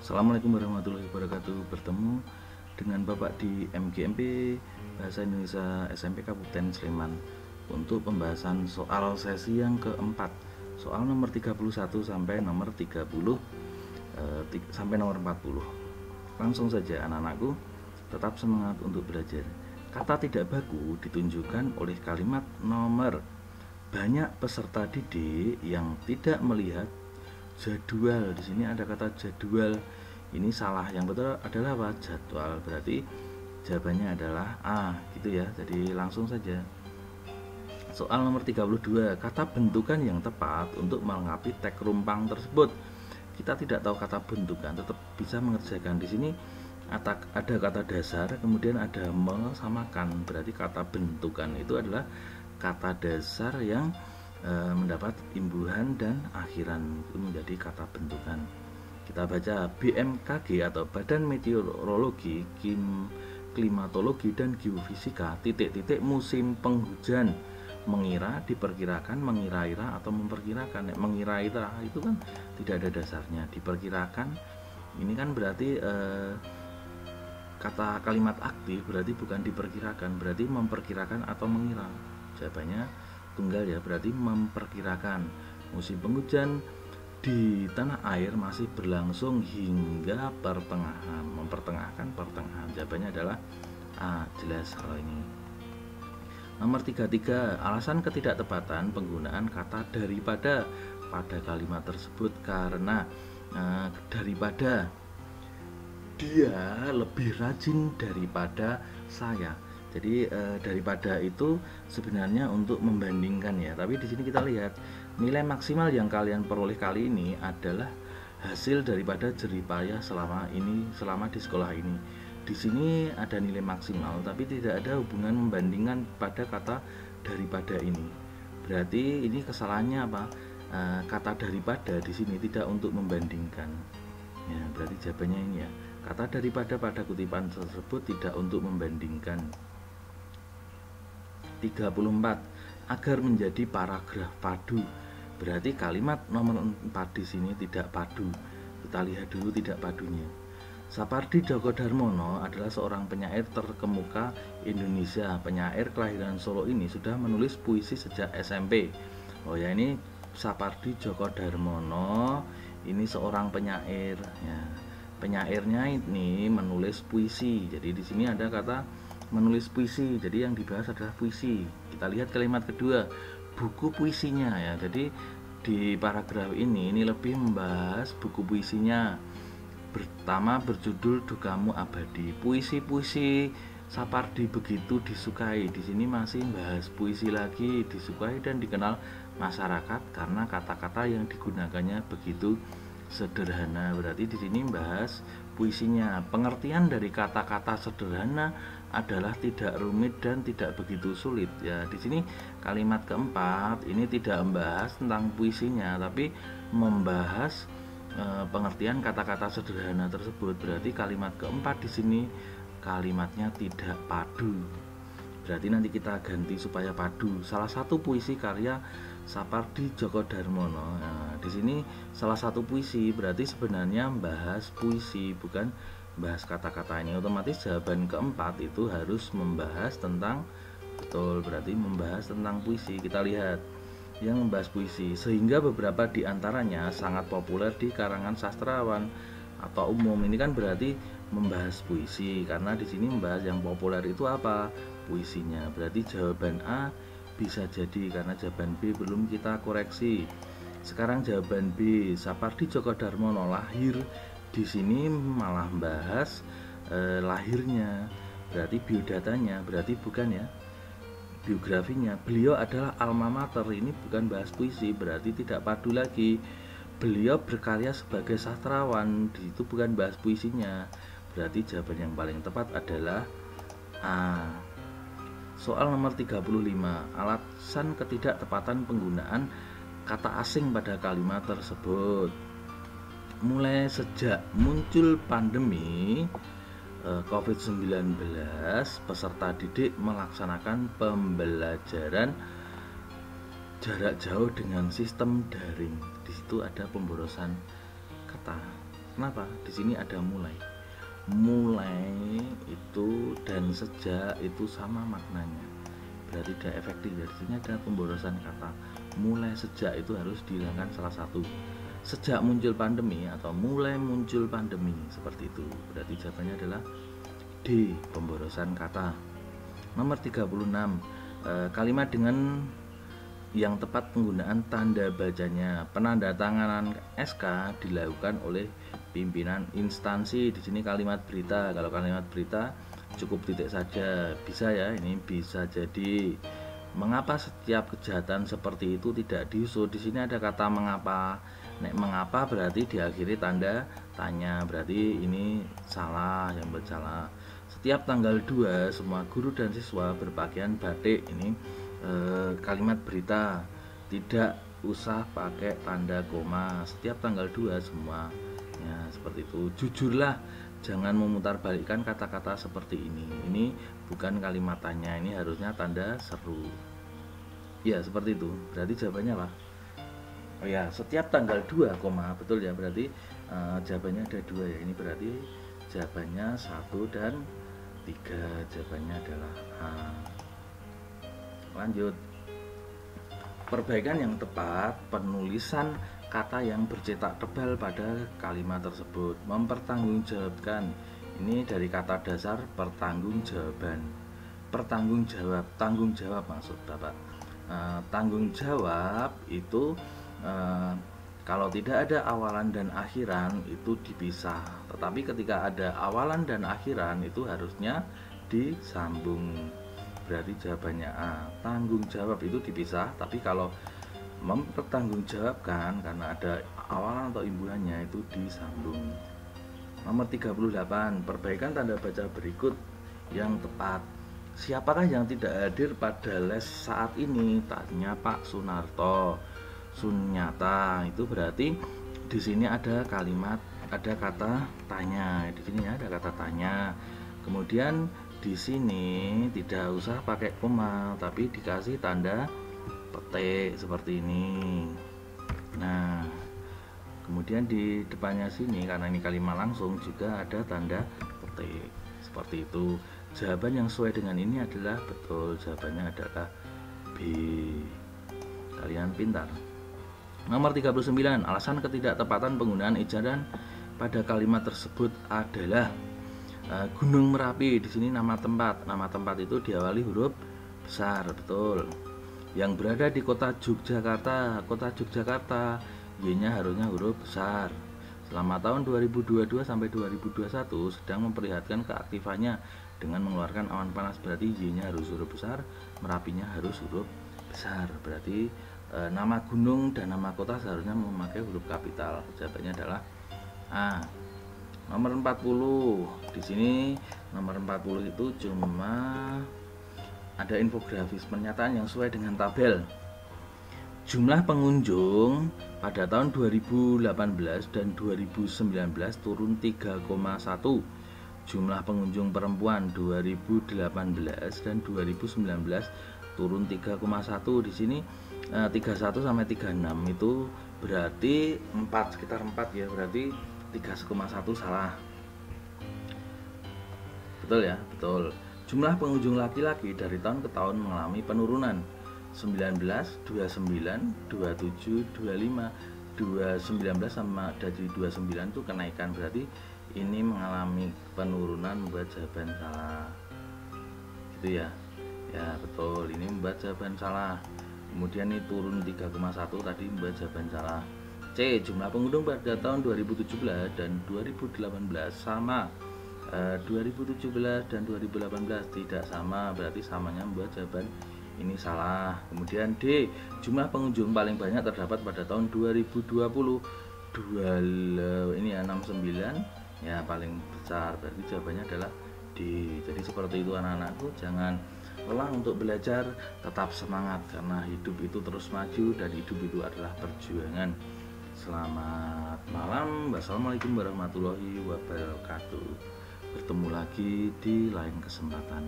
Assalamualaikum warahmatullahi wabarakatuh. Bertemu dengan Bapak di MGMP Bahasa Indonesia SMP Kabupaten Sleman untuk pembahasan soal sesi yang keempat, soal nomor 31 sampai nomor 30 sampai nomor 40. Langsung saja anak-anakku, tetap semangat untuk belajar. Kata tidak baku ditunjukkan oleh kalimat nomor banyak peserta didik yang tidak melihat jadwal. Di sini ada kata jadwal. Ini salah. Yang betul adalah apa? Jadwal. Berarti jawabannya adalah A, gitu ya. Jadi langsung saja. Soal nomor 32, kata bentukan yang tepat untuk melengkapi teks rumpang tersebut. Kita tidak tahu kata bentukan, tetap bisa mengerjakan. Di sini ada kata dasar, kemudian ada mesamakan. Berarti kata bentukan itu adalah kata dasar yang mendapat imbuhan dan akhiran, itu menjadi kata bentukan. Kita baca BMKG atau Badan Meteorologi, Klimatologi dan Geofisika titik-titik musim penghujan mengira, diperkirakan, mengira-ira atau memperkirakan. Mengira-ira itu kan tidak ada dasarnya. Diperkirakan ini kan berarti kata kalimat aktif, berarti bukan diperkirakan, berarti memperkirakan atau mengira. Jawabannya tunggal ya, berarti memperkirakan. Musim penghujan di tanah air masih berlangsung hingga pertengahan. Mempertengahkan, pertengahan. Jawabannya adalah A, jelas kalau ini. Nomor 33, alasan ketidaktepatan penggunaan kata daripada pada kalimat tersebut karena daripada dia lebih rajin daripada saya. Jadi daripada itu sebenarnya untuk membandingkan ya. Tapi di sini kita lihat nilai maksimal yang kalian peroleh kali ini adalah hasil daripada jerih payah selama di sekolah ini. Di sini ada nilai maksimal, tapi tidak ada hubungan membandingkan pada kata daripada ini. Berarti ini kesalahannya apa? Kata daripada di sini tidak untuk membandingkan. Ya, berarti jawabannya ini ya. Kata daripada pada kutipan tersebut tidak untuk membandingkan. 34, agar menjadi paragraf padu. Berarti kalimat nomor 4 di sini tidak padu. Kita lihat dulu tidak padunya. Sapardi Djoko Darmono adalah seorang penyair terkemuka Indonesia. Penyair kelahiran Solo ini sudah menulis puisi sejak SMP. Oh ya, ini Sapardi Djoko Darmono ini seorang penyair ya. Penyairnya ini menulis puisi. Jadi di sini ada kata menulis puisi. Jadi yang dibahas adalah puisi. Kita lihat kalimat kedua, buku puisinya ya. Jadi di paragraf ini lebih membahas buku puisinya. Pertama berjudul Dukamu Abadi. Puisi-puisi Sapardi begitu disukai. Di sini masih bahas puisi lagi, disukai dan dikenal masyarakat karena kata-kata yang digunakannya begitu sederhana. Berarti di sini bahas puisinya. Pengertian dari kata-kata sederhana adalah tidak rumit dan tidak begitu sulit. Ya, di sini kalimat keempat ini tidak membahas tentang puisinya, tapi membahas pengertian kata-kata sederhana tersebut. Berarti kalimat keempat di sini kalimatnya tidak padu. Berarti nanti kita ganti supaya padu. Salah satu puisi karya Sapardi Djoko Darmono. Nah, di sini salah satu puisi berarti sebenarnya membahas puisi, bukan bahas kata-kata ini. Otomatis jawaban keempat itu harus membahas tentang, betul, berarti membahas tentang puisi. Kita lihat yang membahas puisi, sehingga beberapa di antaranya sangat populer di karangan sastrawan atau umum. Ini kan berarti membahas puisi, karena di sini membahas yang populer itu apa? Puisinya. Berarti jawaban A bisa jadi, karena jawaban B belum kita koreksi. Sekarang jawaban B, Sapardi Djoko Darmono lahir. Di sini malah membahas lahirnya, berarti biodatanya, berarti bukan ya biografinya. Beliau adalah alma mater, ini bukan bahas puisi, berarti tidak padu lagi. Beliau berkarya sebagai sastrawan, itu bukan bahas puisinya, berarti jawaban yang paling tepat adalah A. Soal nomor 35, alasan ketidaktepatan penggunaan kata asing pada kalimat tersebut. Mulai sejak muncul pandemi COVID-19, peserta didik melaksanakan pembelajaran jarak jauh dengan sistem daring. Di situ ada pemborosan kata. Kenapa? Di sini ada mulai. Mulai itu dan sejak itu sama maknanya, berarti tidak efektif. Dari sini ada pemborosan kata. Mulai sejak itu harus dihilangkan salah satu. Sejak muncul pandemi atau mulai muncul pandemi, seperti itu. Berarti jawabannya adalah D, pemborosan kata. Nomor 36, kalimat dengan yang tepat penggunaan tanda bacanya. Penandatanganan SK dilakukan oleh pimpinan instansi. Di sini kalimat berita. Kalau kalimat berita cukup titik saja, bisa ya. Ini bisa jadi mengapa setiap kejahatan seperti itu tidak diusut. Di sini ada kata mengapa. Nek mengapa berarti diakhiri tanda tanya, berarti ini salah, yang bersalah. Setiap tanggal 2 semua guru dan siswa berpakaian batik. Ini kalimat berita, tidak usah pakai tanda koma. Setiap tanggal 2 semua, ya seperti itu. Jujurlah, jangan memutarbalikkan kata-kata seperti ini. Ini bukan kalimat tanya, ini harusnya tanda seru. Ya seperti itu. Berarti jawabannya apa? Oh ya, setiap tanggal 2, betul ya, berarti jawabannya ada 2 ya. Ini berarti jawabannya 1 dan 3. Jawabannya adalah A. Lanjut. Perbaikan yang tepat penulisan kata yang bercetak tebal pada kalimat tersebut. Mempertanggungjawabkan. Ini dari kata dasar pertanggungjawaban. Pertanggung jawab, tanggung jawab maksud Bapak. Tanggung jawab itu kalau tidak ada awalan dan akhiran itu dipisah, tetapi ketika ada awalan dan akhiran itu harusnya disambung. Berarti jawabannya A. Tanggung jawab itu dipisah, tapi kalau mempertanggungjawabkan karena ada awalan atau imbuhannya itu disambung. Nomor 38, perbaikan tanda baca berikut yang tepat. Siapakah yang tidak hadir pada les saat ini? Tanya Pak Sunarto. Sunyata, itu berarti di sini ada kalimat, ada kata tanya. Di sini ada kata tanya. Kemudian di sini tidak usah pakai koma, tapi dikasih tanda petik seperti ini. Nah, kemudian di depannya sini karena ini kalimat langsung juga ada tanda petik seperti itu. Jawaban yang sesuai dengan ini adalah betul. Jawabannya adalah B. Kalian pintar. Nomor 39, alasan ketidaktepatan penggunaan ejaran pada kalimat tersebut adalah Gunung Merapi. Di sini nama tempat. Nama tempat itu diawali huruf besar, betul. Yang berada di kota Yogyakarta. Kota Yogyakarta, Y-nya harusnya huruf besar. Selama tahun 2022 sampai 2021 sedang memperlihatkan keaktifannya dengan mengeluarkan awan panas. Berarti Y-nya harus huruf besar, Merapinya harus huruf besar. Berarti nama gunung dan nama kota seharusnya memakai huruf kapital. Jawabannya adalah A. Nomor 40. Di sini nomor 40 itu cuma ada infografis pernyataan yang sesuai dengan tabel. Jumlah pengunjung pada tahun 2018 dan 2019 turun 3,1. Jumlah pengunjung perempuan 2018 dan 2019 turun 3,1. Di sini 31 sampai 36 itu berarti 4, sekitar 4 ya, berarti 3,1 salah. Betul ya, betul. Jumlah pengunjung laki-laki dari tahun ke tahun mengalami penurunan. 19, 29, 27, 25, 19 sama dari 29 itu kenaikan, berarti ini mengalami penurunan, membuat jawaban salah. Gitu ya. Ya, betul. Ini membuat jawaban salah. Kemudian ini turun 3,1 tadi membuat jawaban salah. C. Jumlah pengunjung pada tahun 2017 dan 2018 sama. 2017 dan 2018 tidak sama, berarti samanya membuat jawaban ini salah. Kemudian D. Jumlah pengunjung paling banyak terdapat pada tahun 2020. Ini ya 69 ya paling besar, berarti jawabannya adalah D. Jadi seperti itu anak-anakku, jangan lelah untuk belajar, tetap semangat karena hidup itu terus maju dan hidup itu adalah perjuangan. Selamat malam. Wassalamualaikum warahmatullahi wabarakatuh. Bertemu lagi di lain kesempatan.